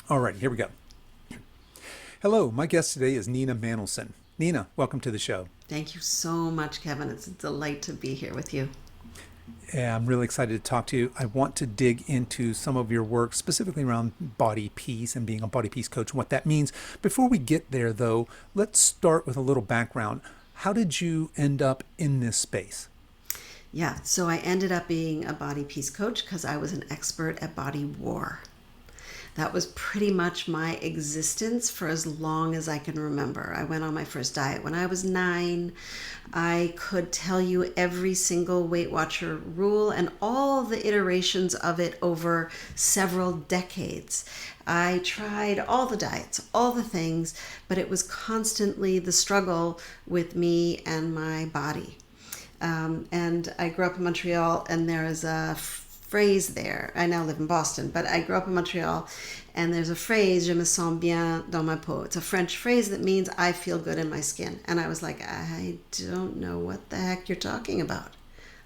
All right, here we go. Hello, my guest today is Nina Manolson. Nina, welcome to the show. Thank you so much, Kevin. It's a delight to be here with you. Yeah, I'm really excited to talk to you. I want to dig into some of your work, specifically around body peace and being a body peace coach and what that means. Before we get there, though, let's start with a little background. How did you end up in this space? Yeah, so I ended up being a body peace coach because I was an expert at body war. That was pretty much my existence for as long as I can remember. I went on my first diet when I was 9. I could tell you every single Weight Watcher rule and all the iterations of it over several decades. I tried all the diets, all the things, but it was constantly the struggle with me and my body. And I grew up in Montreal, and there is a phrase there. I now live in Boston, but I grew up in Montreal, and there's a phrase, je me sens bien dans ma peau. It's a French phrase that means I feel good in my skin. And I was like, I don't know what the heck you're talking about.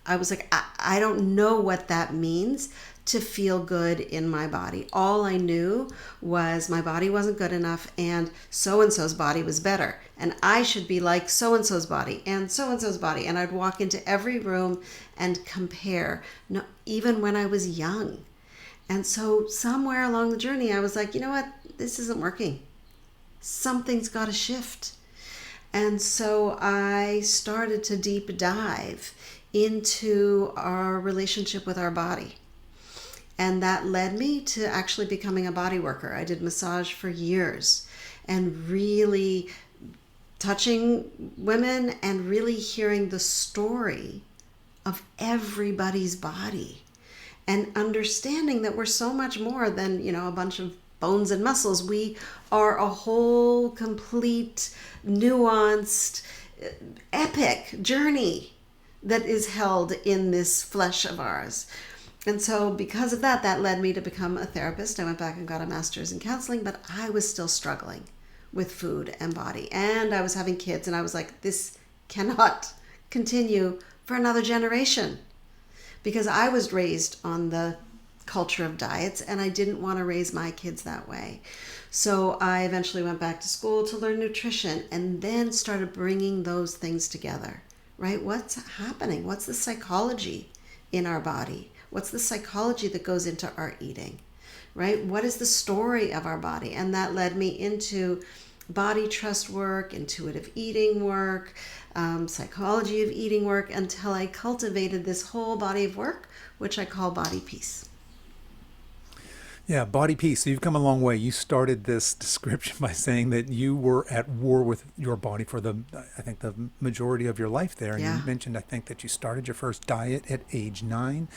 I was like, I don't know what that means to feel good in my body. All I knew was my body wasn't good enough and so and so's body was better. And I should be like so and so's body and so and so's body. And I'd walk into every room and compare, no, even when I was young. And so somewhere along the journey, I was like, you know what? This isn't working. Something's got to shift. And so I started to deep dive into our relationship with our body. And that led me to actually becoming a body worker. I did massage for years and really touching women and really hearing the story of everybody's body and understanding that we're so much more than, a bunch of bones and muscles. We are a whole, complete, nuanced, epic journey that is held in this flesh of ours. And so because of that, that led me to become a therapist. I went back and got a master's in counseling, but I was still struggling with food and body. And I was having kids, and I was like, this cannot continue for another generation. Because I was raised on the culture of diets, and I didn't want to raise my kids that way. So I eventually went back to school to learn nutrition and then started bringing those things together, right? What's happening? What's the psychology in our body? What's the psychology that goes into our eating, right? What is the story of our body? And that led me into body trust work, intuitive eating work, psychology of eating work, until I cultivated this whole body of work, which I call body peace. Yeah, body peace. So you've come a long way. You started this description by saying that you were at war with your body for I think, the majority of your life there. And you Yeah. mentioned, I think, that you started your first diet at age 9.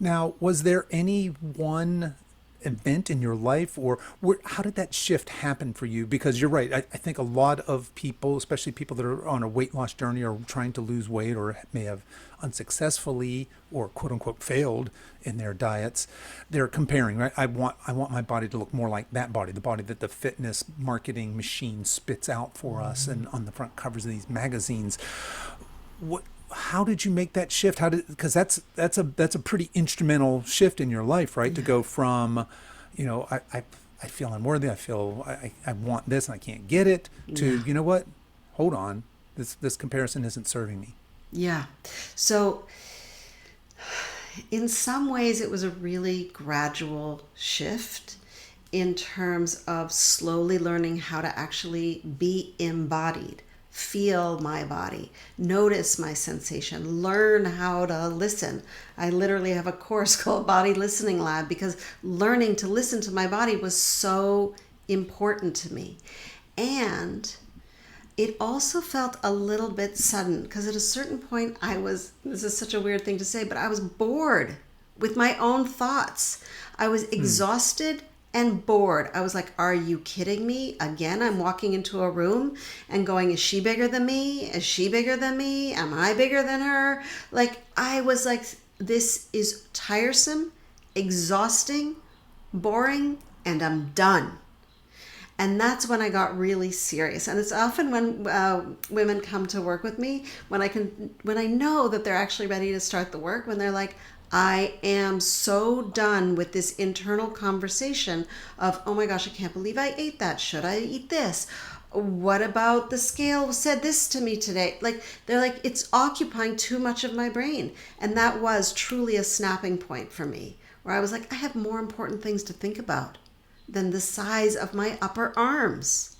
Now, was there any one event in your life, or how did that shift happen for you? Because you're right. I think a lot of people, especially people that are on a weight loss journey or trying to lose weight or may have unsuccessfully or quote unquote failed in their diets, they're comparing, right? I want my body to look more like that body, the body that the fitness marketing machine spits out for us and on the front covers of these magazines. What How did you make that shift? Because that's a pretty instrumental shift in your life, right? To Yeah. go from, I feel unworthy, I want this and I can't get it, to, Yeah. what? Hold on. This comparison isn't serving me. Yeah. So in some ways, it was a really gradual shift in terms of slowly learning how to actually be embodied, feel my body, notice my sensation, learn how to listen. I literally have a course called Body Listening Lab because learning to listen to my body was so important to me. And it also felt a little bit sudden because at a certain point this is such a weird thing to say, but I was bored with my own thoughts. I was exhausted and bored. I was like, are you kidding me? Again, I'm walking into a room and going, is she bigger than me? Is she bigger than me? Am I bigger than her? Like, I was like, this is tiresome, exhausting, boring, and I'm done. And that's when I got really serious. And it's often when women come to work with me, when I know that they're actually ready to start the work, when they're like, I am so done with this internal conversation of, oh my gosh, I can't believe I ate that. Should I eat this? What about the scale said this to me today? Like, they're like, it's occupying too much of my brain. And that was truly a snapping point for me, where I was like, I have more important things to think about than the size of my upper arms.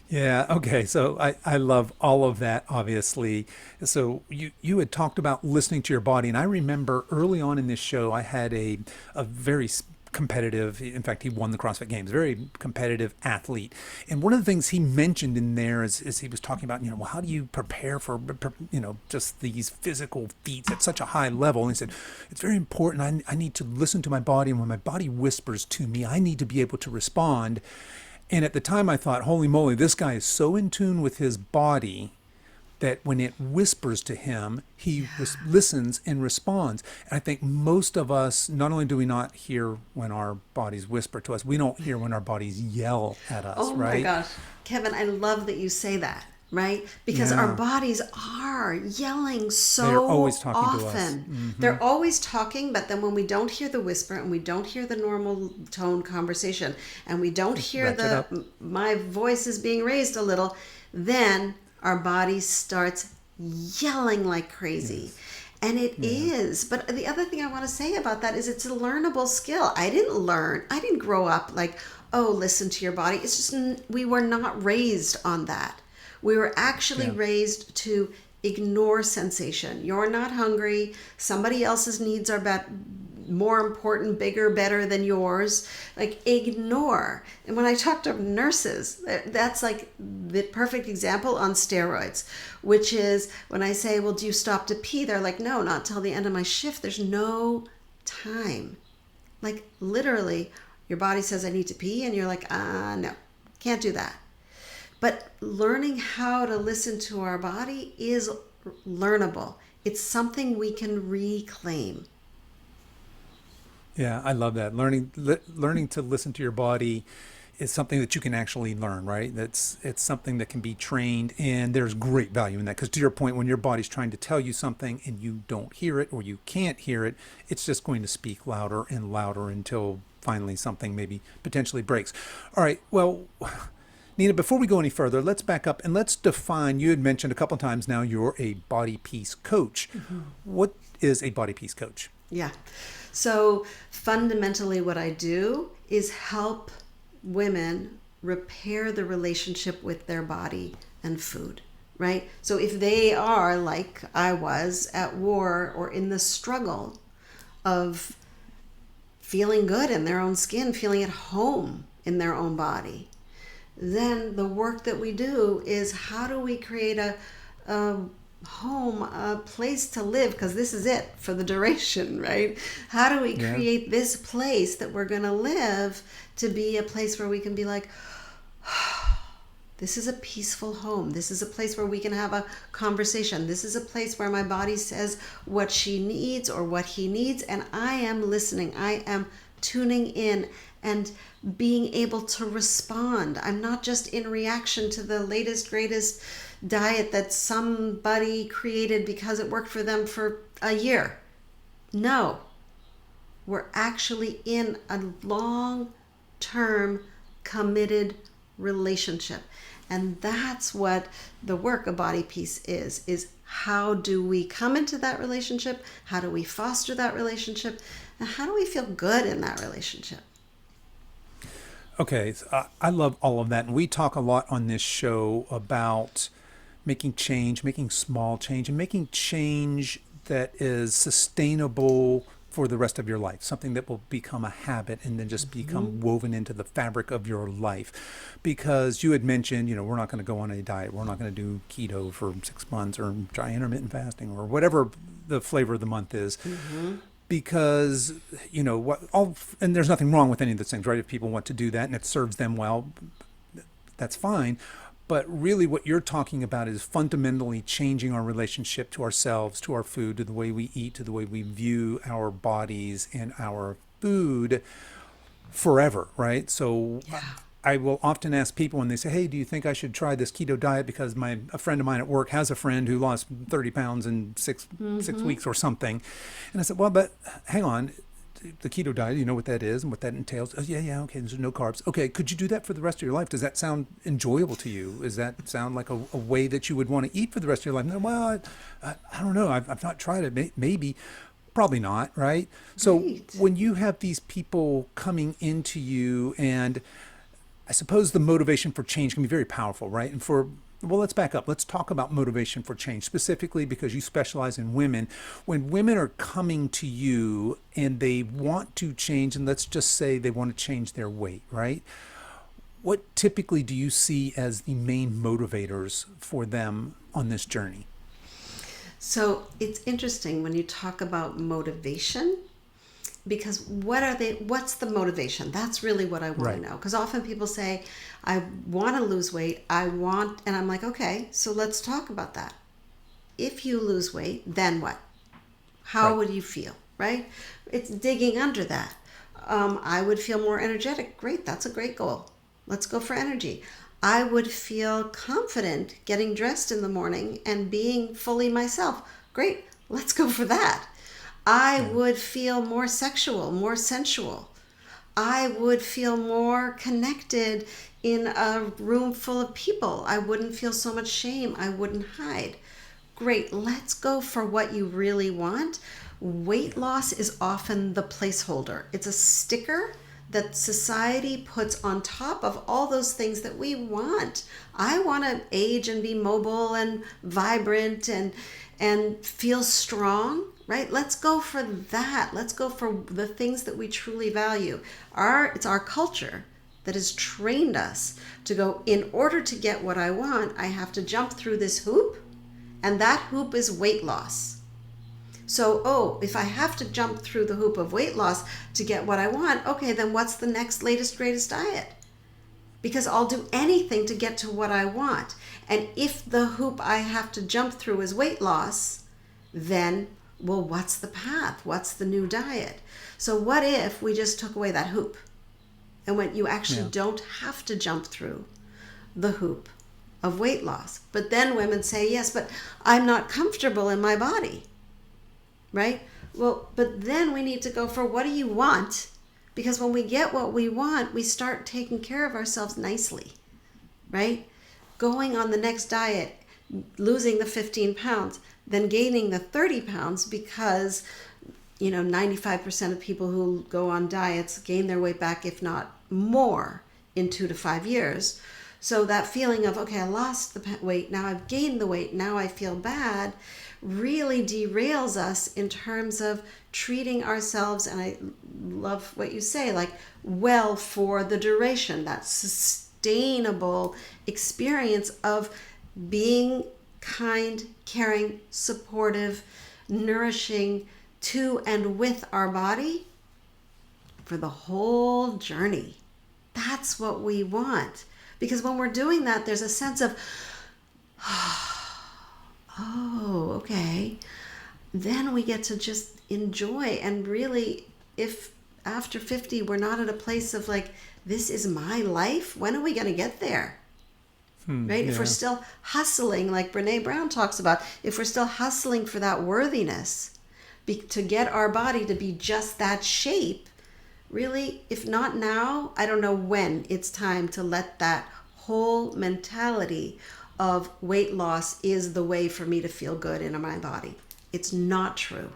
Yeah, okay. So I love all of that, obviously. So you had talked about listening to your body, and I remember early on in this show, I had a very competitive, in fact, he won the CrossFit Games, very competitive athlete. And one of the things he mentioned in there is he was talking about, well, how do you prepare for, just these physical feats at such a high level? And he said, it's very important. I need to listen to my body. And when my body whispers to me, I need to be able to respond. And at the time, I thought, holy moly, this guy is so in tune with his body that when it whispers to him, he listens and responds. And I think most of us, not only do we not hear when our bodies whisper to us, we don't hear when our bodies yell at us, Oh my right? gosh. Kevin, I love that you say that, right? Because our Yeah, bodies are yelling they're always so talking to us. often. They're always talking, but then when we don't hear the whisper and we don't hear the normal tone conversation and we don't hear Ratchet up. my voice is being raised a little, then our body starts yelling like crazy. Yes. And it Yeah. is. But the other thing I want to say about that is it's a learnable skill. I didn't grow up like, oh, listen to your body. It's just, we were not raised on that. We were actually Yeah. raised to ignore sensation. You're not hungry. Somebody else's needs are more important, bigger, better than yours. Like, ignore. And when I talk to nurses, that's like the perfect example on steroids, which is when I say, well, do you stop to pee? They're like, no, not till the end of my shift. There's no time. Like, literally, your body says, I need to pee. And you're like, no, can't do that. But learning how to listen to our body is learnable. It's something we can reclaim. Yeah, I love that. Learning to listen to your body is something that you can actually learn, right? It's something that can be trained, and there's great value in that. Because to your point, when your body's trying to tell you something and you don't hear it or you can't hear it, it's just going to speak louder and louder until finally something maybe potentially breaks. All right. Well, Nina, before we go any further, let's back up and let's define. You had mentioned a couple of times now you're a body peace coach. What is a body peace coach? Yeah. So fundamentally, what I do is help women repair the relationship with their body and food, right? So if they are, like I was, at war or in the struggle of feeling good in their own skin, feeling at home in their own body, then the work that we do is how do we create a home, a place to live, because this is it for the duration, right? How do we Yeah. create this place that we're going to live to be a place where we can be like, this is a peaceful home. This is a place where we can have a conversation. This is a place where my body says what she needs or what he needs, and I am listening. I am tuning in and being able to respond. I'm not just in reaction to the latest, greatest diet that somebody created because it worked for them for a year. No, we're actually in a long-term committed relationship. And that's what the work of Body Peace is how do we come into that relationship? How do we foster that relationship? And how do we feel good in that relationship? Okay, so I love all of that. And we talk a lot on this show about making change, making small change, and making change that is sustainable for the rest of your life, something that will become a habit and then just become woven into the fabric of your life. Because you had mentioned, we're not going to go on a diet, we're not going to do keto for 6 months or try intermittent fasting or whatever the flavor of the month is. Because what all, and there's nothing wrong with any of those things, right? If people want to do that and it serves them well, that's fine. But really what you're talking about is fundamentally changing our relationship to ourselves, to our food, to the way we eat, to the way we view our bodies and our food forever, right? So Yeah. I will often ask people when they say, "Hey, do you think I should try this keto diet?" Because a friend of mine at work has a friend who lost 30 pounds in six Mm-hmm. weeks or something, and I said, "Well, but hang on, the keto diet, you know what that is and what that entails?" "Oh, yeah, yeah, okay. There's no carbs. Okay, could you do that for the rest of your life? Does that sound enjoyable to you? Does that sound like a way that you would want to eat for the rest of your life?" "No, well, I don't know. I've not tried it. Maybe." Probably not, right? So Right. when you have these people coming into you, and I suppose the motivation for change can be very powerful, right? And well, let's back up. Let's talk about motivation for change, specifically because you specialize in women. When women are coming to you and they want to change, and let's just say they want to change their weight, right? What typically do you see as the main motivators for them on this journey? So it's interesting when you talk about motivation, because what's the motivation? That's really what I want to Right, know. Because often people say, I want to lose weight, and I'm like, okay, so let's talk about that. If you lose weight, then what? How right. would you feel, right? It's digging under that. I would feel more energetic. Great, that's a great goal. Let's go for energy. I would feel confident getting dressed in the morning and being fully myself. Great, let's go for that. I Yeah, would feel more sexual, more sensual. I would feel more connected in a room full of people. I wouldn't feel so much shame. I wouldn't hide. Great, let's go for what you really want. Weight yeah, loss is often the placeholder. It's a sticker that society puts on top of all those things that we want. I want to age and be mobile and vibrant and feel strong, right? Let's go for that. Let's go for the things that we truly value. It's our culture that has trained us to go, in order to get what I want, I have to jump through this hoop, and that hoop is weight loss. So, oh, if I have to jump through the hoop of weight loss to get what I want, okay, then what's the next latest, greatest diet? Because I'll do anything to get to what I want. And if the hoop I have to jump through is weight loss, then, well, what's the path? What's the new diet? So, what if we just took away that hoop and when you actually yeah. don't have to jump through the hoop of weight loss? But then women say, yes, but I'm not comfortable in my body, right? Well, but then we need to go for, what do you want? Because when we get what we want, we start taking care of ourselves nicely, right? Going on the next diet, losing the 15 pounds, then gaining the 30 pounds, because 95% of people who go on diets gain their weight back, if not more, in 2 to 5 years. So that feeling of, okay, I lost the weight, now I've gained the weight, now I feel bad, really derails us in terms of treating ourselves. And I love what you say, like, well, for the duration, that sustainable experience of being kind, caring, supportive, nourishing to and with our body for the whole journey. That's what we want. Because when we're doing that, there's a sense of, oh, okay. Then we get to just enjoy. And really, if after 50 we're not at a place of like, this is my life, when are we going to get there? Right? If we're Yeah. still hustling, like Brene Brown talks about, if we're still hustling for that worthiness, to get our body to be just that shape, really, if not now, I don't know when it's time to let that whole mentality of weight loss is the way for me to feel good in my body. It's not true.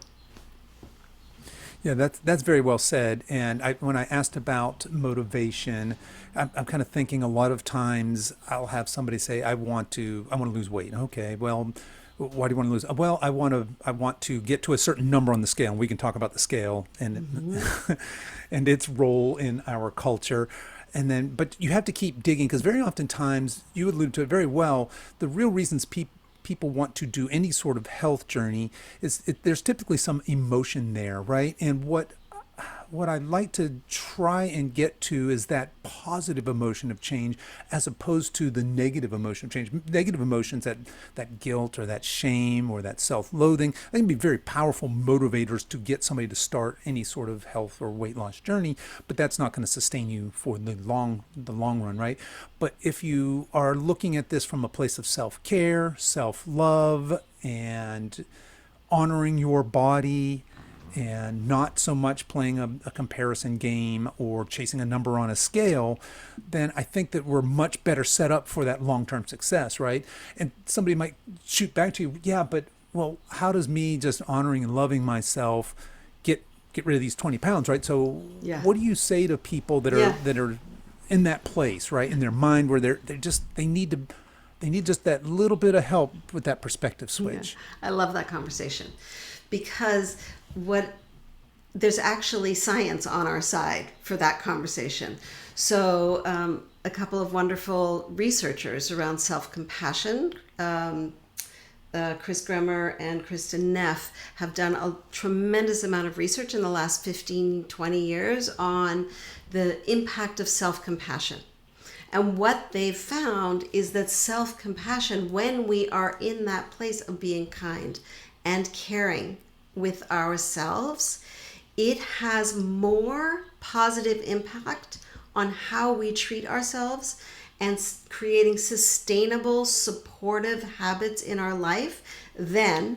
Yeah, that's very well said. And when I asked about motivation, I'm kind of thinking a lot of times I'll have somebody say, I want to lose weight." "Okay, well, why do you want to lose?" "Well, I want to get to a certain number on the scale." And we can talk about the scale and Mm-hmm. and its role in our culture. And then, but you have to keep digging, because very oftentimes, you alluded to it very well, the real reasons people want to do any sort of health journey there's typically some emotion there, right? And what what I like to try and get to is that positive emotion of change as opposed to the negative emotion of change. Negative emotions, that guilt or that shame or that self-loathing, they can be very powerful motivators to get somebody to start any sort of health or weight loss journey, but that's not going to sustain you for the long run, right? But if you are looking at this from a place of self-care, self-love, and honoring your body, and not so much playing a comparison game or chasing a number on a scale, then I think that we're much better set up for that long-term success, right? And somebody might shoot back to you, yeah, but well, how does me just honoring and loving myself get rid of these 20 pounds, right? So Yeah. what do you say to people that are Yeah. that are in that place, right, in their mind where they need just that little bit of help with that perspective Yeah. switch? I love that conversation because what there's actually science on our side for that conversation. So, a couple of wonderful researchers around self-compassion, Chris Grummer and Kristen Neff, have done a tremendous amount of research in the last 15, 20 years on the impact of self-compassion. And what they've found is that self-compassion, when we are in that place of being kind and caring with ourselves, it has more positive impact on how we treat ourselves and creating sustainable, supportive habits in our life than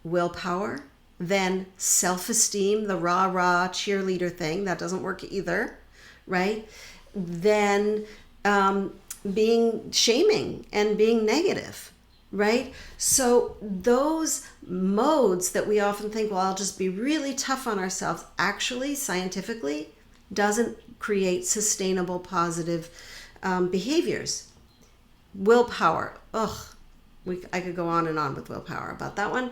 willpower, than self-esteem, the rah-rah cheerleader thing. That doesn't work either, right? Than being shaming and being negative, right? So those modes that we often think, well, I'll just be really tough on ourselves, actually, scientifically, doesn't create sustainable positive behaviors. Willpower, I could go on and on with willpower about that one.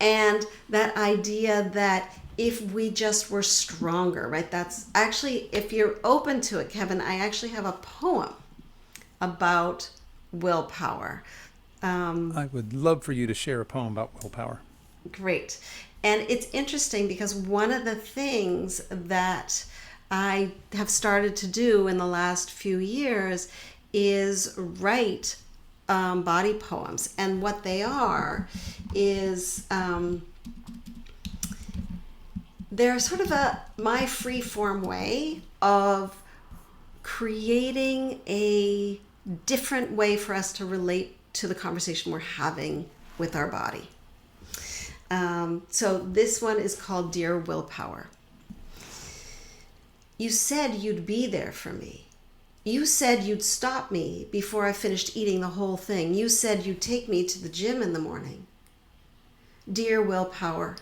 And that idea that if we just were stronger, right? That's actually, if you're open to it, Kevin, I actually have a poem about willpower. I would love for you to share a poem about willpower. Great. And it's interesting because one of the things that I have started to do in the last few years is write body poems. And what they are is they're sort of my free form way of creating a different way for us to relate to the conversation we're having with our body. So this one is called Dear Willpower. You said you'd be there for me. You said you'd stop me before I finished eating the whole thing. You said you'd take me to the gym in the morning. Dear Willpower,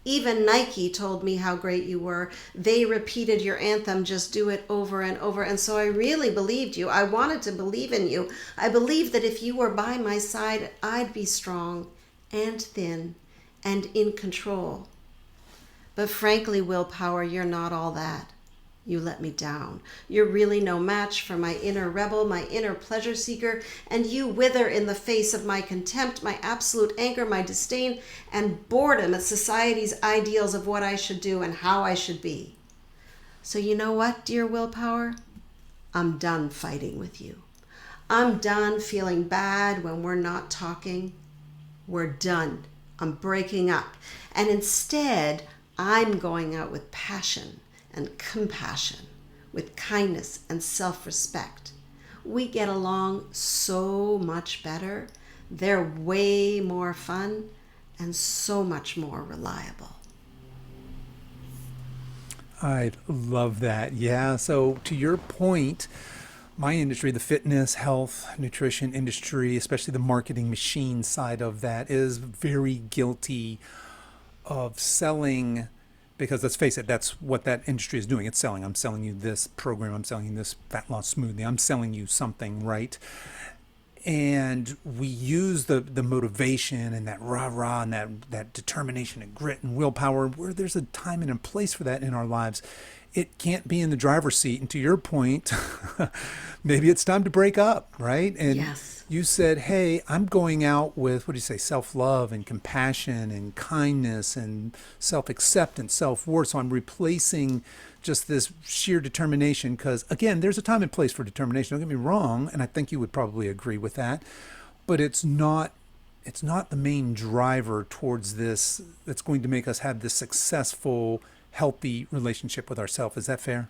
even Nike told me how great you were. They repeated your anthem, just do it over and over. And so I really believed you. I wanted to believe in you. I believed that if you were by my side, I'd be strong and thin and in control. But frankly, Willpower, you're not all that. You let me down. You're really no match for my inner rebel, my inner pleasure seeker, and you wither in the face of my contempt, my absolute anger, my disdain, and boredom at society's ideals of what I should do and how I should be. So you know what, dear Willpower? I'm done fighting with you. I'm done feeling bad when we're not talking. We're done. I'm breaking up. And instead, I'm going out with passion and compassion, with kindness and self-respect. We get along so much better. They're way more fun and so much more reliable. I love that. Yeah. So to your point, my industry, the fitness, health, nutrition industry, especially the marketing machine side of that, is very guilty of selling, because let's face it, that's what that industry is doing. It's selling. I'm selling you this program. I'm selling you this fat loss smoothie. I'm selling you something, right? And we use the motivation and that rah-rah and that determination and grit and willpower, where there's a time and a place for that in our lives. it can't be in the driver's seat. And to your point, maybe it's time to break up, right? And Yes. you said, hey, I'm going out with, what do you say, self-love and compassion and kindness and self-acceptance, self-worth. So I'm replacing just this sheer determination because, again, there's a time and place for determination. Don't get me wrong, and I think you would probably agree with that. But it's not the main driver towards this that's going to make us have this successful, healthy relationship with ourselves. Is that fair?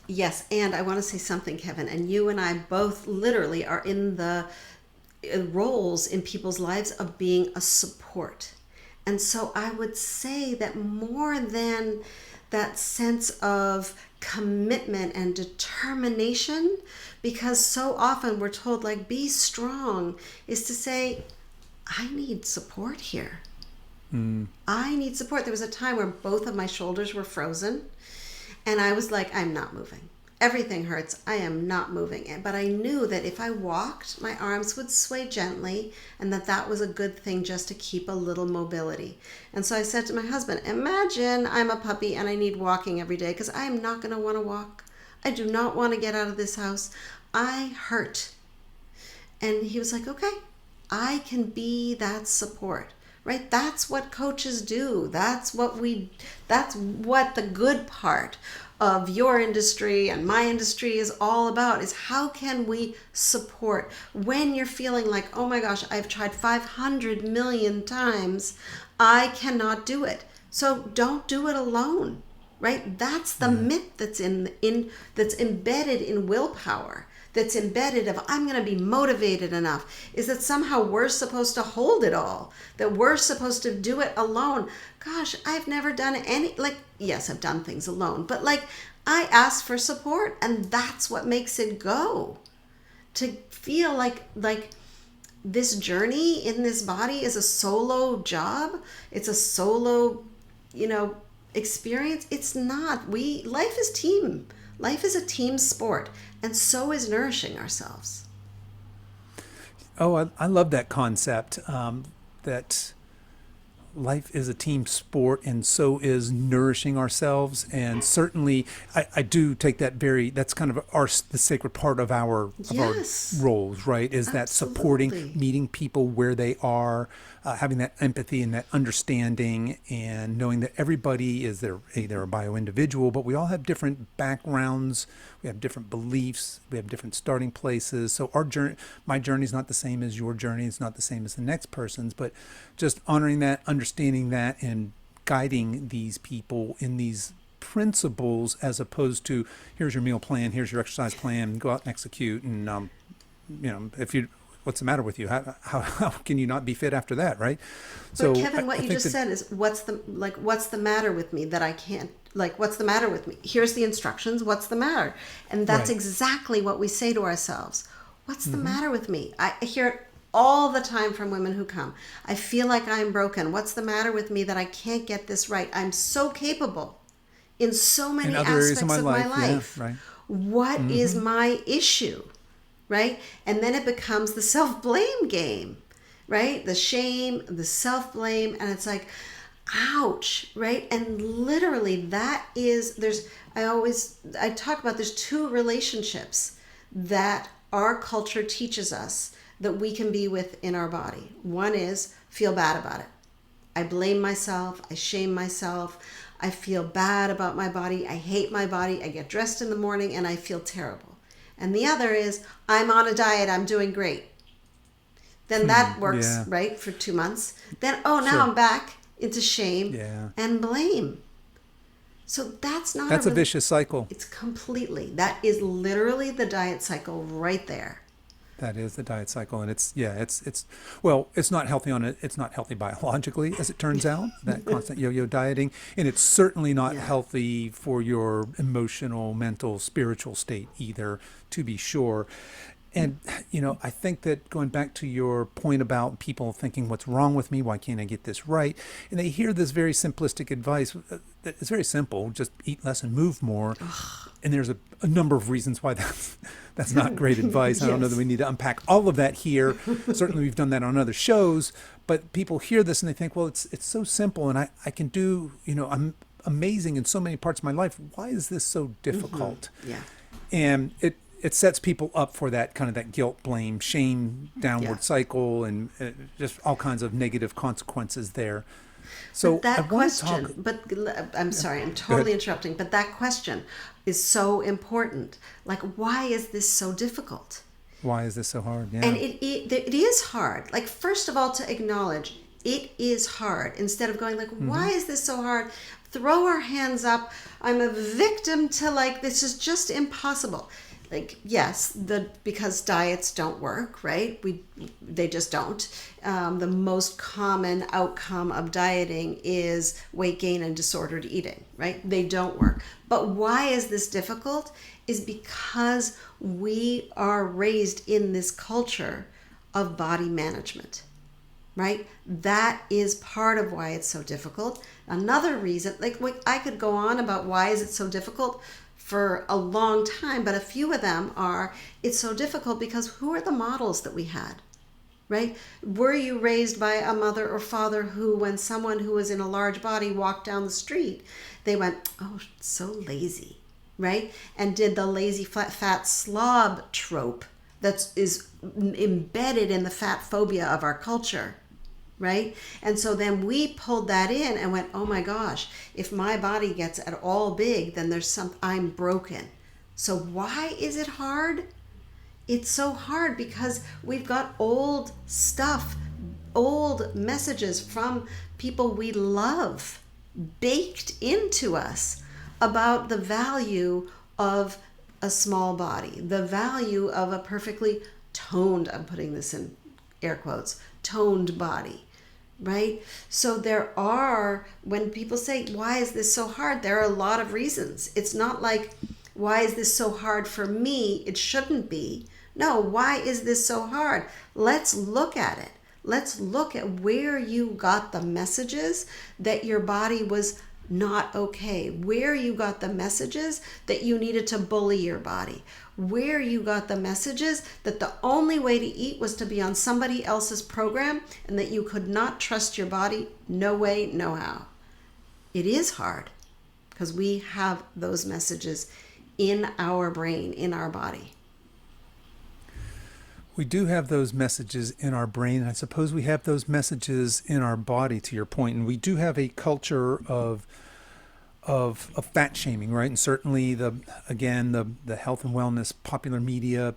Yes, and I want to say something, Kevin. And you and I both literally are in the roles in people's lives of being a support. And so I would say that more than that sense of commitment and determination, because so often we're told, like, be strong, is to say, I need support here. I need support. There was a time where both of my shoulders were frozen, and I was like, I'm not moving. Everything hurts. I am not moving. But I knew that if I walked, my arms would sway gently, and that was a good thing just to keep a little mobility. And so I said to my husband, imagine I'm a puppy and I need walking every day because I am not going to want to walk. I do not want to get out of this house. I hurt. And he was like, okay, I can be that support. Right? That's what coaches do. That's what the good part of your industry and my industry is all about, is how can we support when you're feeling like, oh my gosh, I've tried 500 million times, I cannot do it. So don't do it alone. Right? That's the myth that's that's embedded in willpower. That's embedded of, I'm going to be motivated enough, is that somehow we're supposed to hold it all, that we're supposed to do it alone. Gosh, I've never done any, like, yes, I've done things alone, but like, I ask for support, and that's what makes it go. To feel like this journey in this body is a solo job, it's a solo, experience. It's not. Life is team. Life is a team sport, and so is nourishing ourselves. Oh, I love that concept, that life is a team sport, and so is nourishing ourselves. And certainly, I do take that that's kind of the sacred part of our Yes, roles, right? Is that supporting, absolutely. meeting people where they are, having that empathy and that understanding, and knowing that everybody is they're a bio individual, but we all have different backgrounds, we have different beliefs, we have different starting places. So my journey is not the same as your journey. It's not the same as the next person's, but just honoring that, understanding that, and guiding these people in these principles, as opposed to, here's your meal plan, here's your exercise plan, go out and execute. And if you what's the matter with you? How can you not be fit after that, right? But So Kevin, what I you think just said is, what's the matter with me that I can't, what's the matter with me? Here's the instructions. What's the matter? And that's right. exactly what we say to ourselves. What's the matter with me? I hear it all the time from women who come. I feel like I'm broken. What's the matter with me that I can't get this right? I'm so capable in so many In other areas aspects of my life. yeah, right. What is my issue? Right? And then it becomes the self-blame game, right? The shame, the self-blame, and it's like, ouch, right? And literally I talk about, there's two relationships that our culture teaches us that we can be with in our body. One is feel bad about it. I blame myself, I shame myself, I feel bad about my body, I hate my body, I get dressed in the morning and I feel terrible. And the other is, I'm on a diet, I'm doing great. Then that works, Yeah. right, for 2 months. Then, now Sure. I'm back into shame Yeah. and blame. So that's not That's a vicious cycle. It's completely, that is literally the diet cycle right there. That is the diet cycle, and it's it's not healthy it's not healthy biologically, as it turns out, that constant yo-yo dieting, and it's certainly not Yeah. healthy for your emotional, mental, spiritual state either, to be sure. And I think that, going back to your point about people thinking, what's wrong with me? Why can't I get this right? And they hear this very simplistic advice that is very simple: just eat less and move more. And there's a number of reasons why that's not great advice. I don't know Yes. that we need to unpack all of that here. Certainly, we've done that on other shows. But people hear this and they think, well, it's so simple, and I can do. amazing in so many parts of my life. Why is this so difficult? Yeah. And it sets people up for that kind of that guilt, blame, shame, Yeah. downward cycle, and just all kinds of negative consequences there. But So I that want to talk. question, but I'm sorry, I'm Go totally ahead. interrupting, but that question is so important. Like, why is this so difficult? Why is this so hard? And Yeah. it is hard. Like, first of all, to acknowledge it is hard instead of going like, Mm-hmm. why is this so hard? Throw our hands up. I'm a victim to, like, this is just impossible. Like, yes, because diets don't work, right? They just don't. The most common outcome of dieting is weight gain and disordered eating, right? They don't work. But why is this difficult? Is because we are raised in this culture of body management, right? That is part of why it's so difficult. Another reason, like I could go on about why is it so difficult for a long time, but a few of them are, it's so difficult because who are the models that we had, right? Were you raised by a mother or father who, when someone who was in a large body walked down the street, they went, oh, so lazy, right? And did the lazy fat slob trope that is embedded in the fat phobia of our culture, right? And so then we pulled that in and went, oh my gosh, if my body gets at all big, then I'm broken. So why is it hard? It's so hard because we've got old stuff, old messages from people we love baked into us about the value of a small body, the value of a perfectly toned, I'm putting this in air quotes, toned body, right? So there are, when people say, why is this so hard? There are a lot of reasons. It's not like, why is this so hard for me? It shouldn't be. No, why is this so hard? Let's look at it. Let's look at where you got the messages that your body was not okay, where you got the messages that you needed to bully your body, where you got the messages that the only way to eat was to be on somebody else's program and that you could not trust your body. No way, no how. It is hard because we have those messages in our brain, in our body. We do have those messages in our brain. I suppose we have those messages in our body, to your point. And we do have a culture of fat shaming, right? And certainly the health and wellness popular media,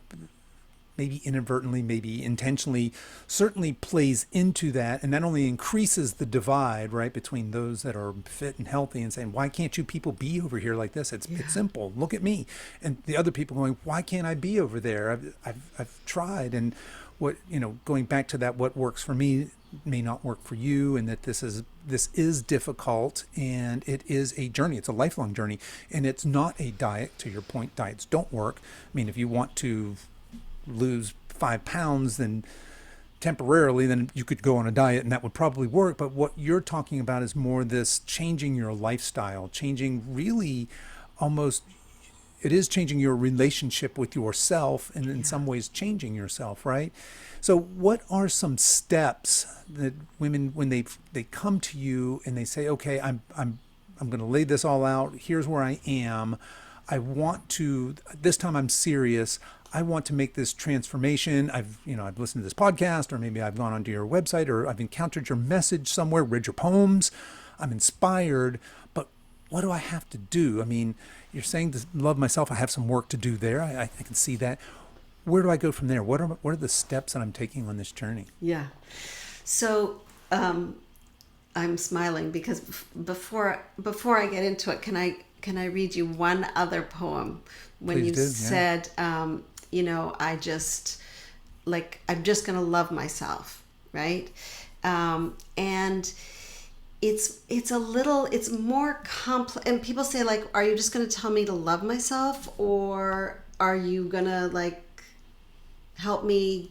maybe inadvertently, maybe intentionally, certainly plays into that, and that only increases the divide, right, between those that are fit and healthy and saying, why can't you people be over here like this? It's simple. Look at me. And the other people going, why can't I be over there? I've tried. And what, going back to that, what works for me may not work for you, and that this is difficult, and it is a journey. It's a lifelong journey, and it's not a diet. To your point, diets don't work. I mean, if you want to lose 5 pounds, then temporarily, then you could go on a diet and that would probably work. But what you're talking about is more this changing your lifestyle, changing really almost, it is changing your relationship with yourself, and in some ways changing yourself, right? So what are some steps that women, when they come to you and they say, okay, I'm going to lay this all out, here's where I am, I want to, this time I'm serious, I want to make this transformation. I've listened to this podcast, or maybe I've gone onto your website, or I've encountered your message somewhere, read your poems. I'm inspired, but what do I have to do? I mean, you're saying to love myself. I have some work to do there. I can see that. Where do I go from there? What are the steps that I'm taking on this journey? Yeah. So I'm smiling because before I get into it, can I read you one other poem? When Please you do, yeah. said, I'm just going to love myself, right? And it's more complex. And people say, like, are you just going to tell me to love myself, or are you going to, like, help me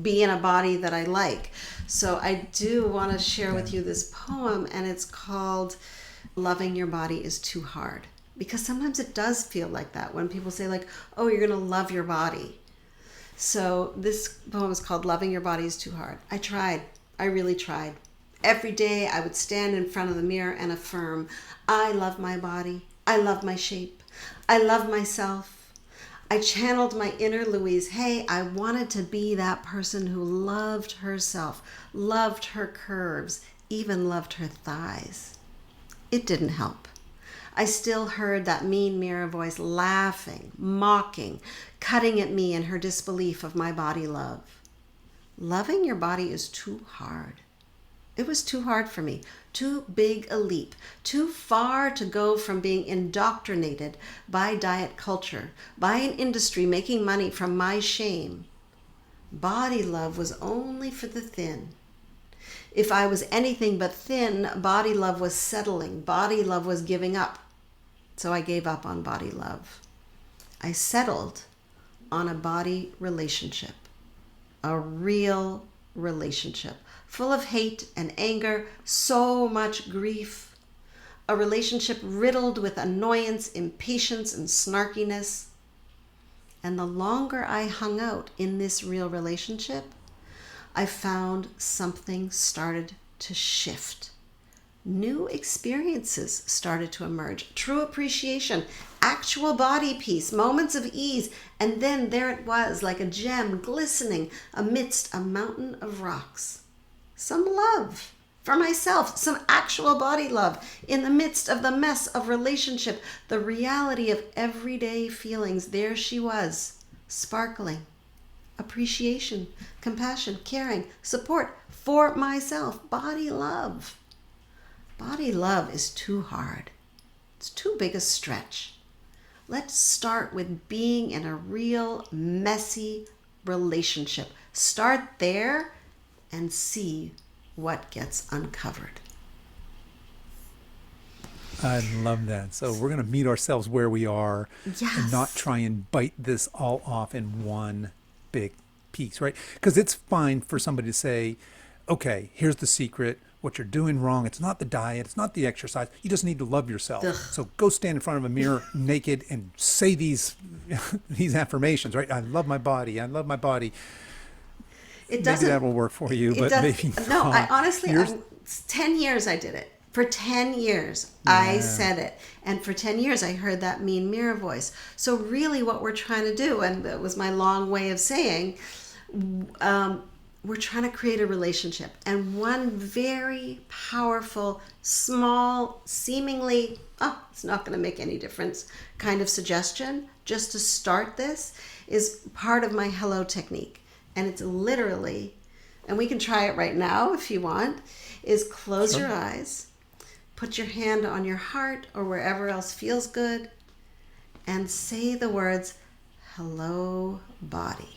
be in a body that I like? So I do want to share with you this poem, and it's called Loving Your Body is Too Hard. Because sometimes it does feel like that when people say, like, oh, you're going to love your body. So this poem is called Loving Your Body is Too Hard. I tried. I really tried. Every day I would stand in front of the mirror and affirm, I love my body. I love my shape. I love myself. I channeled my inner Louise Hay. I wanted to be that person who loved herself, loved her curves, even loved her thighs. It didn't help. I still heard that mean mirror voice laughing, mocking, cutting at me in her disbelief of my body love. Loving your body is too hard. It was too hard for me, too big a leap, too far to go from being indoctrinated by diet culture, by an industry making money from my shame. Body love was only for the thin. If I was anything but thin, body love was settling. Body love was giving up. So I gave up on body love. I settled on a body relationship, a real relationship, full of hate and anger, so much grief. A relationship riddled with annoyance, impatience, and snarkiness. And the longer I hung out in this real relationship, I found something started to shift. New experiences started to emerge. True appreciation, actual body peace, moments of ease, and then there it was, like a gem glistening amidst a mountain of rocks. Some love for myself, some actual body love in the midst of the mess of relationship, the reality of everyday feelings. There she was, sparkling. Appreciation, compassion, caring, support for myself, body love. Body love is too hard. It's too big a stretch. Let's start with being in a real messy relationship. Start there and see what gets uncovered. I love that. So we're going to meet ourselves where we are and not Yes. try and bite this all off in one big piece, right? Because it's fine for somebody to say, okay, here's the secret. What you're doing wrong, it's not the diet, it's not the exercise. You just need to love yourself. Ugh. So go stand in front of a mirror naked and say these these affirmations, right? I love my body. I love my body. It Maybe that doesn't, will work for you, it but does. maybe No, I not. honestly, Here's 10 years I did it. For 10 years, I yeah. said it. And for 10 years, I heard that mean mirror voice. So really what we're trying to do, and that was my long way of saying, we're trying to create a relationship. And one very powerful, small, seemingly, oh, it's not going to make any difference kind of suggestion, just to start this, is part of my hello technique. And it's literally, and we can try it right now if you want, is close Sure. your eyes, put your hand on your heart or wherever else feels good, and say the words, hello, body.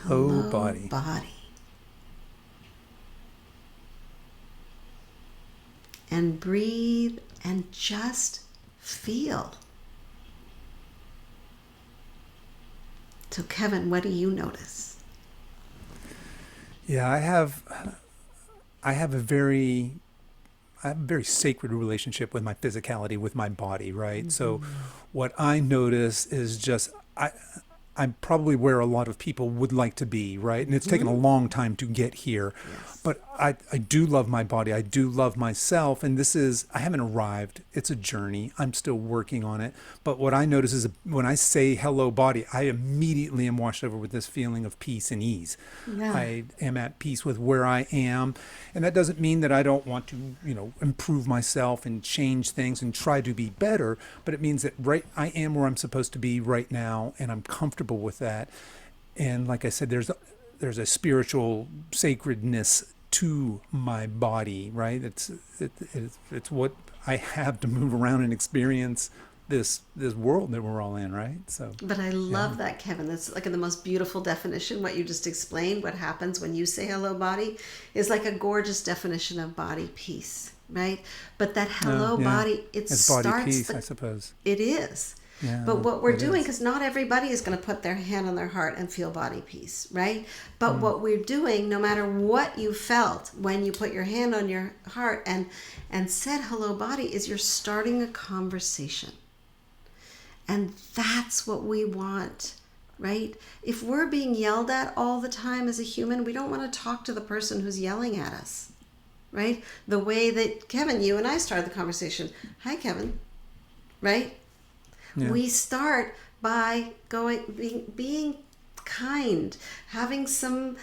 Hello, Hello, body. body. And breathe and just feel. So, Kevin, what do you notice? Yeah, I have a very I have a very sacred relationship with my physicality, with my body, right? So what I notice is just I'm probably where a lot of people would like to be, right? And it's taken a long time to get here. Yes. But I do love my body. I do love myself. And this is, I haven't arrived. It's a journey. I'm still working on it. But what I notice is when I say hello, body, I immediately am washed over with this feeling of peace and ease. Yeah. I am at peace with where I am. And that doesn't mean that I don't want to, improve myself and change things and try to be better. But it means that I am where I'm supposed to be right now. And I'm comfortable with that. And like I said, there's a spiritual sacredness to my body, right? It's what I have to move around and experience this world that we're all in, right? So But I yeah, love that, Kevin. That's like the most beautiful definition. What you just explained, what happens when you say hello, body, is like a gorgeous definition of body peace, right? But that no, hello, yeah, body, it it's body starts peace, I suppose. it is. Yeah, But what we're it doing, is. because not everybody is going to put their hand on their heart and feel body peace, right? But what we're doing, no matter what you felt when you put your hand on your heart and said hello, body, is you're starting a conversation. And that's what we want right? If we're being yelled at all the time as a human, we don't want to talk to the person who's yelling at us, right? The way that Kevin, you and I started the conversation. Hi, Kevin, right? Yeah. We start by being kind, having some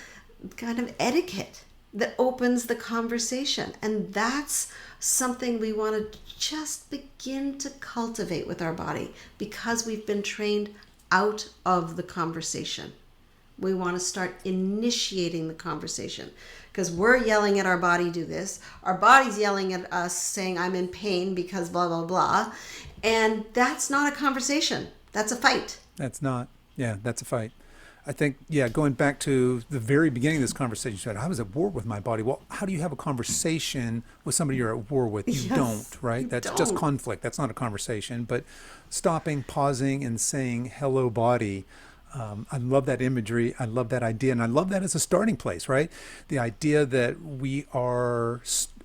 kind of etiquette that opens the conversation. And that's something we want to just begin to cultivate with our body because we've been trained out of the conversation. We want to start initiating the conversation because we're yelling at our body, do this. Our body's yelling at us saying, I'm in pain because blah, blah, blah. And that's not a conversation. That's a fight. That's not. Yeah, that's a fight. I think, yeah, going back to the very beginning of this conversation, you said, I was at war with my body. Well, how do you have a conversation with somebody you're at war with? You Yes, don't, right? you That's don't. just conflict. That's not a conversation. But stopping, pausing, and saying, hello, body. I love that imagery. I love that idea. And I love that as a starting place, right? The idea that we are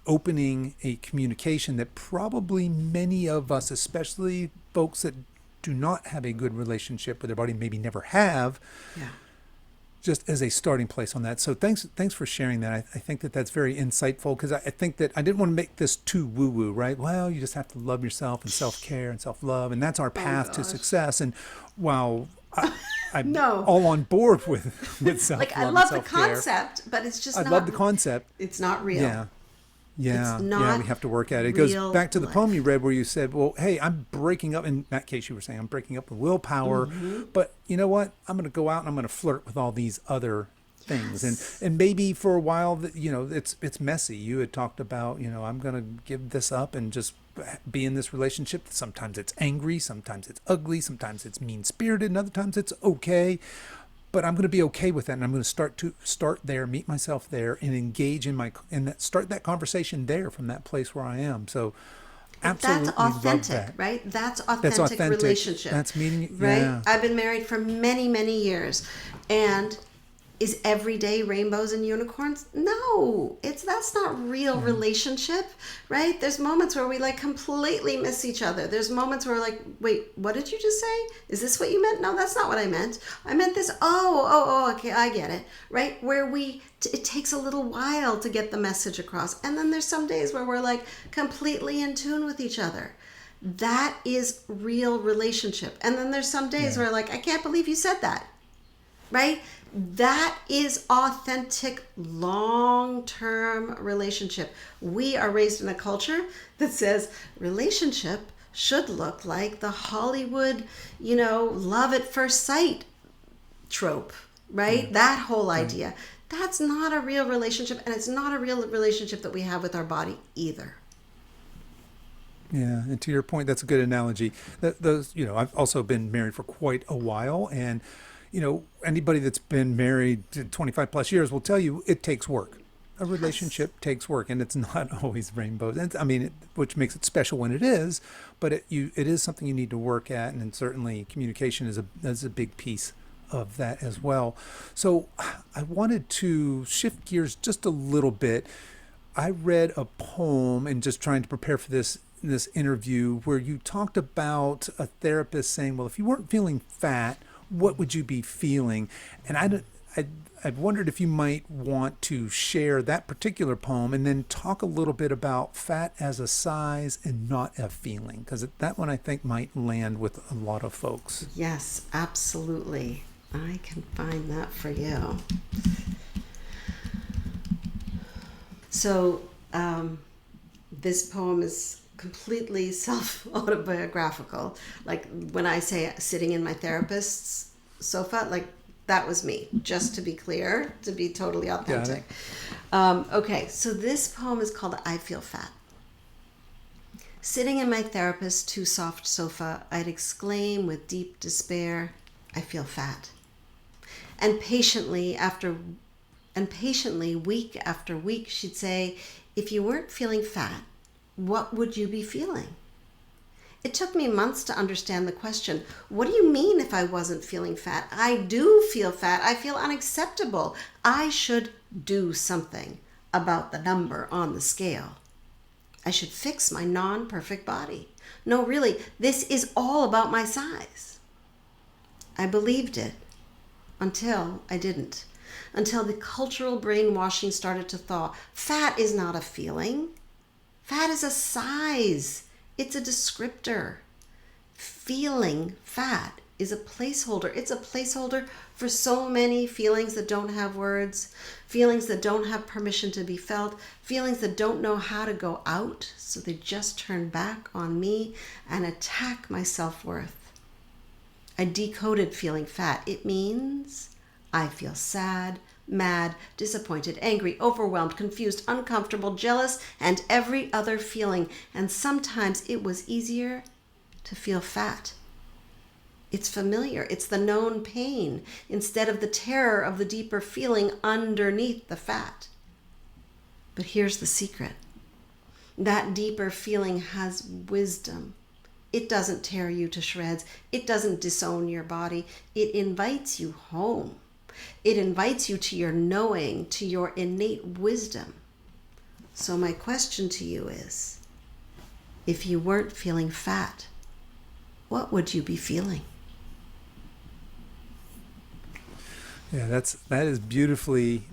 opening a communication that probably many of us, especially folks that do not have a good relationship with their body, maybe never have, Yeah. just as a starting place on that. So thanks for sharing that. I think that that's very insightful because I think that I didn't want to make this too woo-woo, right? Well, you just have to love yourself and self-care and self-love, and that's our path to gosh. success. And while I'm No. all on board with self-love Like, I and love the self-care, concept, but it's just I not. love the concept. It's not real. Yeah. Yeah, It's yeah, not we have to work at it. It goes real back to the life. poem you read where you said, well, hey, I'm breaking up. In that case, you were saying, I'm breaking up with willpower. But you know what? I'm going to go out and I'm going to flirt with all these other things. Yes. And maybe for a while, it's messy. You had talked about, I'm going to give this up and just be in this relationship. Sometimes it's angry. Sometimes it's ugly. Sometimes it's mean-spirited. And other times it's okay. But I'm going to be okay with that, and I'm going to start there, meet myself there, and engage start that conversation there from that place where I am. So, absolutely, That's love authentic, that. right? That's That's authentic authentic. relationship. That's meaning, right? yeah. I've been married for many, many years, and is every day rainbows and unicorns? No, that's not real relationship, right? There's moments where we like completely miss each other. There's moments where we're like, wait, what did you just say? Is this what you meant? No, that's not what I meant. I meant this. Oh, okay, I get it, right? Where it takes a little while to get the message across. And then there's some days where we're like completely in tune with each other. That is real relationship. And then there's some days where like, I can't believe you said that, right? That is authentic, long-term relationship. We are raised in a culture that says relationship should look like the Hollywood, love at first sight trope, right? That whole idea. That's not a real relationship, and it's not a real relationship that we have with our body either. Yeah, and to your point, that's a good analogy. I've also been married for quite a while, and anybody that's been married to 25 plus years will tell you it takes work. A relationship takes work, and it's not always rainbows. And which makes it special when it is, but it is something you need to work at, and certainly communication is a big piece of that as well. So I wanted to shift gears just a little bit. I read a poem and just trying to prepare for this interview where you talked about a therapist saying, well, if you weren't feeling fat, what would you be feeling? And I'd wondered if you might want to share that particular poem and then talk a little bit about fat as a size and not a feeling, because that one I think might land with a lot of folks. Yes, absolutely. I can find that for you. So this poem is completely self-autobiographical. Like when I say sitting in my therapist's sofa, like that was me, just to be clear, to be totally authentic. Okay, so this poem is called I Feel Fat. Sitting in my therapist's too soft sofa, I'd exclaim with deep despair, I feel fat. And patiently, week after week, she'd say, if you weren't feeling fat, what would you be feeling? It took me months to understand the question. What do you mean if I wasn't feeling fat? I do feel fat. I feel unacceptable. I should do something about the number on the scale. I should fix my non-perfect body. No, really, this is all about my size. I believed it. until I didn't. Until the cultural brainwashing started to thaw. Fat is not a feeling. Fat is a size. It's a descriptor. Feeling fat is a placeholder. It's a placeholder for so many feelings that don't have words, feelings that don't have permission to be felt, feelings that don't know how to go out, so they just turn back on me and attack my self-worth. I decoded feeling fat. It means I feel sad, mad, disappointed, angry, overwhelmed, confused, uncomfortable, jealous, and every other feeling. And sometimes it was easier to feel fat. It's familiar. It's the known pain instead of the terror of the deeper feeling underneath the fat. But here's the secret. That deeper feeling has wisdom. It doesn't tear you to shreds. It doesn't disown your body. It invites you home. It invites you to your knowing, to your innate wisdom. So my question to you is, if you weren't feeling fat, what would you be feeling? Yeah, that is beautifully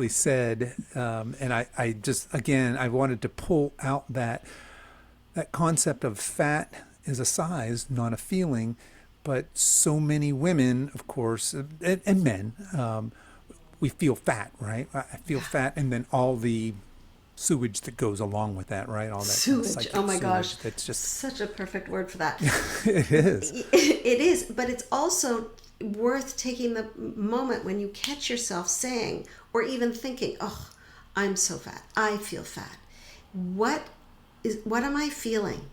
said. And I just, again, I wanted to pull out that concept of fat is a size, not a feeling. But so many women, of course, and men, we feel fat, right? I feel fat, and then all the sewage that goes along with that, right? All that Sewage. Oh my gosh. That's just such a perfect word for that. it is. It is, but it's also worth taking the moment when you catch yourself saying or even thinking, "Oh, I'm so fat. I feel fat." What am I feeling?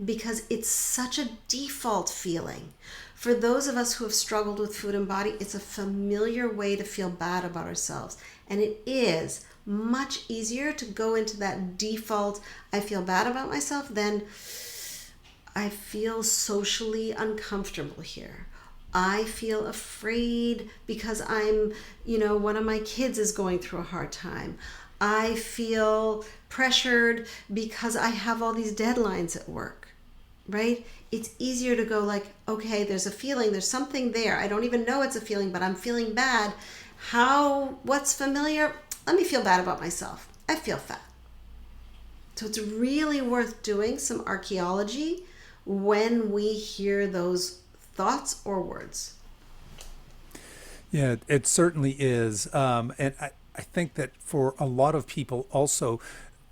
Because it's such a default feeling. For those of us who have struggled with food and body, it's a familiar way to feel bad about ourselves. And it is much easier to go into that default, I feel bad about myself, than I feel socially uncomfortable here. I feel afraid because one of my kids is going through a hard time. I feel pressured because I have all these deadlines at work, right? It's easier to go like, okay, there's a feeling, there's something there. I don't even know it's a feeling, but I'm feeling bad. What's familiar? Let me feel bad about myself. I feel fat. So it's really worth doing some archaeology when we hear those thoughts or words. Yeah, it certainly is. And I think that for a lot of people also,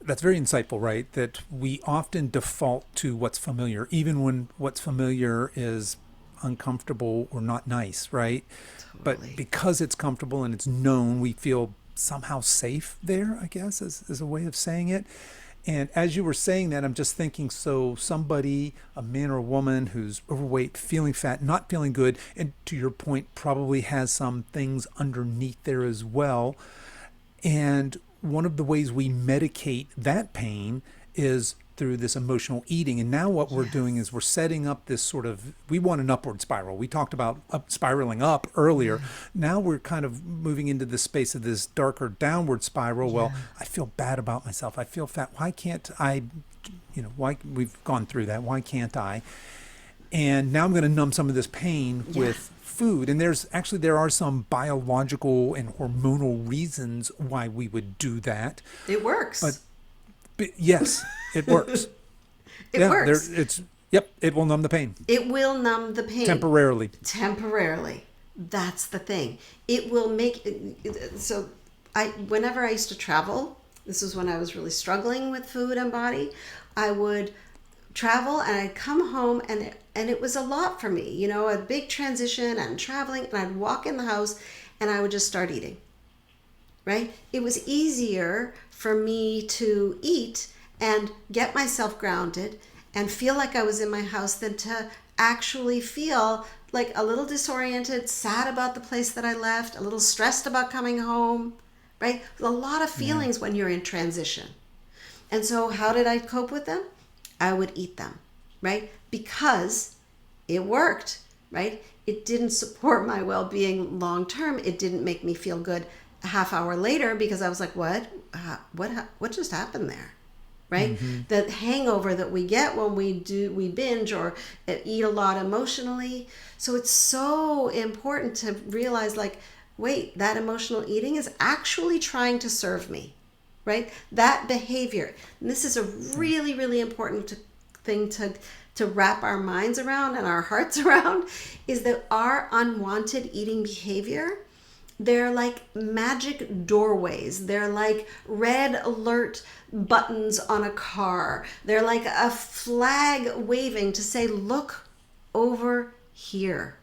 that's very insightful, right? That we often default to what's familiar, even when what's familiar is uncomfortable or not nice, right? Totally. But because it's comfortable and it's known, we feel somehow safe there, I guess, is a way of saying it. And as you were saying that, I'm just thinking, so somebody, a man or a woman who's overweight, feeling fat, not feeling good, and to your point, probably has some things underneath there as well. And one of the ways we medicate that pain is through this emotional eating. And now what we're doing is we're setting up this sort of, we want an upward spiral. We talked about spiraling up earlier. Now we're kind of moving into the space of this darker downward spiral. Well, I feel bad about myself. I feel fat. Why can't I, why we've gone through that. Why can't I? And now I'm going to numb some of this pain with food. And there are some biological and hormonal reasons why we would do that. It works. But yes, it works. It works. It will numb the pain. It will numb the pain. Temporarily. That's the thing. It will make, so whenever I used to travel, this was when I was really struggling with food and body, I would travel and I'd come home and it was a lot for me, a big transition and traveling, and I'd walk in the house and I would just start eating, right? It was easier for me to eat and get myself grounded and feel like I was in my house than to actually feel like a little disoriented, sad about the place that I left, a little stressed about coming home, right? A lot of feelings when you're in transition. And so how did I cope with them? I would eat them, right? Because it worked, right? It didn't support my well-being long term. It didn't make me feel good a half hour later because I was like, what just happened there? right? The hangover that we get when we binge or eat a lot emotionally. So it's so important to realize, like, wait, that emotional eating is actually trying to serve me, right? That behavior. And this is a really, really important thing to wrap our minds around and our hearts around, is that our unwanted eating behavior, they're like magic doorways. They're like red alert buttons on a car. They're like a flag waving to say, look over here.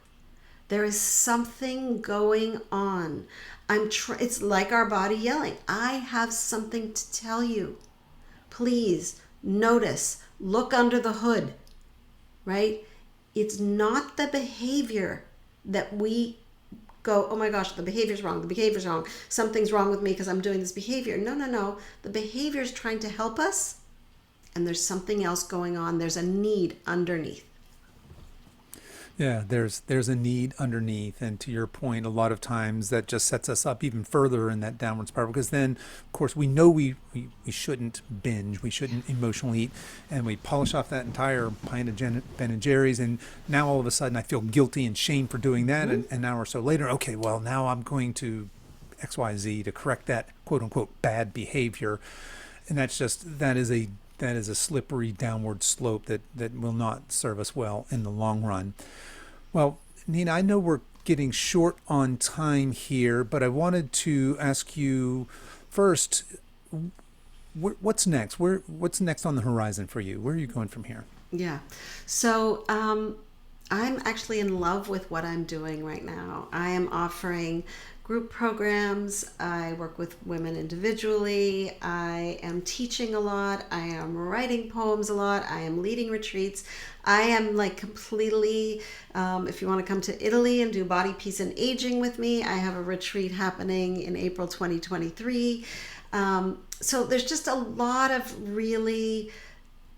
There is something going on. It's like our body yelling, I have something to tell you. Please notice, look under the hood, right? It's not the behavior that we go, oh my gosh, the behavior's wrong, the behavior's wrong. Something's wrong with me because I'm doing this behavior. No, no, no. The behavior is trying to help us, and there's something else going on. There's a need underneath. Yeah, there's a need underneath, and to your point, a lot of times that just sets us up even further in that downward spiral, because then, of course, we know we shouldn't binge, we shouldn't emotionally eat, and we polish off that entire pint of Ben and Jerry's, and now all of a sudden I feel guilty and shame for doing that, and an hour or so later, okay, well, now I'm going to XYZ to correct that quote-unquote bad behavior, and that is a slippery downward slope that will not serve us well in the long run. Well, Nina, I know we're getting short on time here, but I wanted to ask you first, what's next? What's next on the horizon for you? Where are you going from here? Yeah. So I'm actually in love with what I'm doing right now. I am offering group programs. I work with women individually. I am teaching a lot. I am writing poems a lot. I am leading retreats. I am like completely, if you want to come to Italy and do body, peace, and aging with me, I have a retreat happening in April 2023. So there's just a lot of really,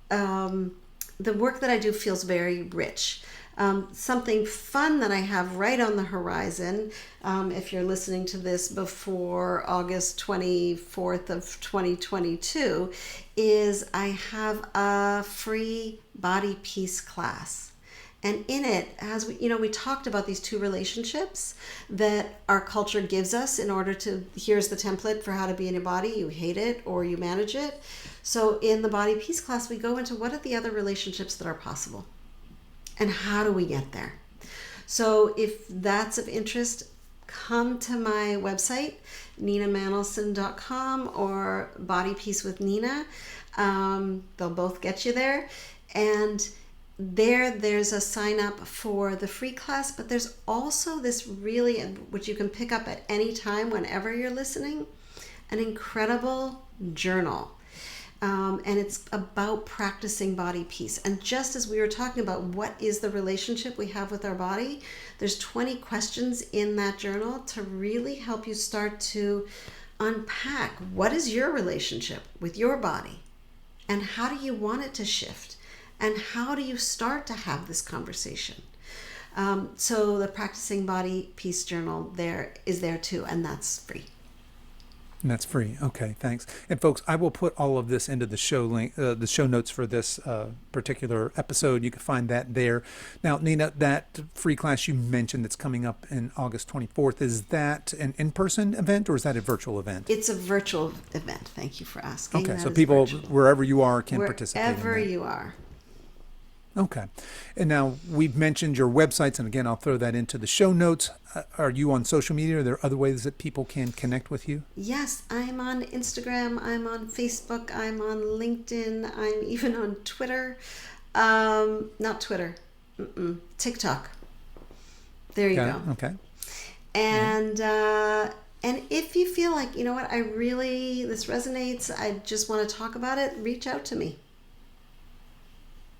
the work that I do feels very rich. Something fun that I have right on the horizon, if you're listening to this before August 24th of 2022, is I have a free body peace class. And in it, as we talked about these two relationships that our culture gives us in order to, here's the template for how to be in your body, you hate it or you manage it. So in the body peace class, we go into what are the other relationships that are possible? And how do we get there? So if that's of interest, come to my website, ninamanolson.com or Body Peace with Nina. They'll both get you there. And there's a sign up for the free class, but there's also this really, which you can pick up at any time whenever you're listening, an incredible journal. And it's about practicing body peace. And just as we were talking about what is the relationship we have with our body, there's 20 questions in that journal to really help you start to unpack what is your relationship with your body and how do you want it to shift and how do you start to have this conversation. So the Practicing Body Peace Journal is there too, and that's free. And that's free. Okay, thanks. And folks, I will put all of this into the show link, the show notes for this particular episode. You can find that there. Now, Nina, that free class you mentioned that's coming up in August 24th, is that an in-person event or is that a virtual event? It's a virtual event. Thank you for asking. Okay, that so people virtual. Wherever you are can participate. Wherever you are. Okay. And now we've mentioned your websites, and again, I'll throw that into the show notes. Are you on social media? Are there other ways that people can connect with you? Yes, I'm on Instagram, I'm on Facebook, I'm on LinkedIn, I'm even on Twitter. Not Twitter, TikTok. There you go. Okay. And and if you feel like, you know what, this resonates, I just want to talk about it, reach out to me.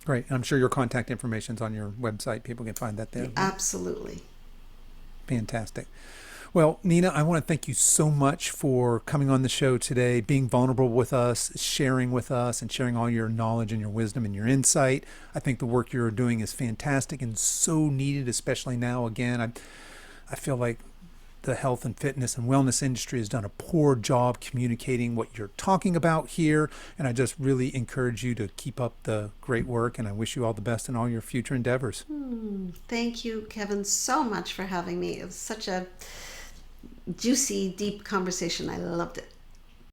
Great. I'm sure your contact information is on your website. People can find that there. Absolutely. Fantastic. Well, Nina, I want to thank you so much for coming on the show today, being vulnerable with us, sharing with us, and sharing all your knowledge and your wisdom and your insight. I think the work you're doing is fantastic and so needed, especially now. Again, I feel like the health and fitness and wellness industry has done a poor job communicating what you're talking about here. And I just really encourage you to keep up the great work. And I wish you all the best in all your future endeavors. Thank you, Kevin, so much for having me. It was such a juicy, deep conversation. I loved it.